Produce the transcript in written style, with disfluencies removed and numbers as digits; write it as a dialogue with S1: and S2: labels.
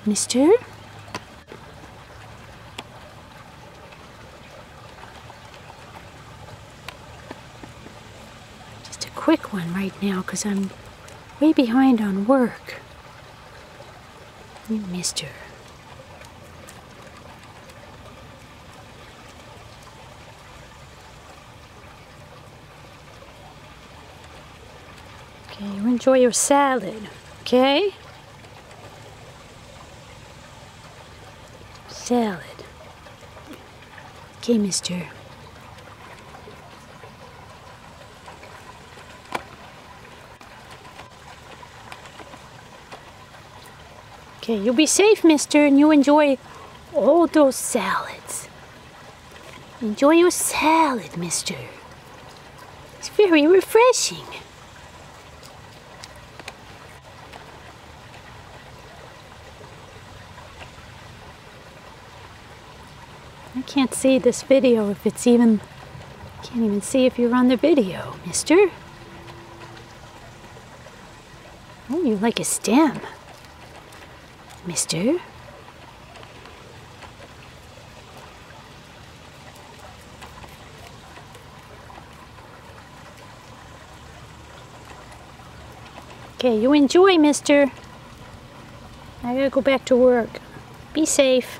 S1: mister? Just a quick one right now because I'm way behind on work. You mister. Okay, you enjoy your salad, okay? Salad. Okay, mister. Okay, you'll be safe, mister, and you enjoy all those salads. Enjoy your salad, mister. It's very refreshing. I can't see this video if it's even... Can't even see if you're on the video, mister. Oh, you like a stem, mister. Okay, you enjoy, mister. I gotta go back to work. Be safe.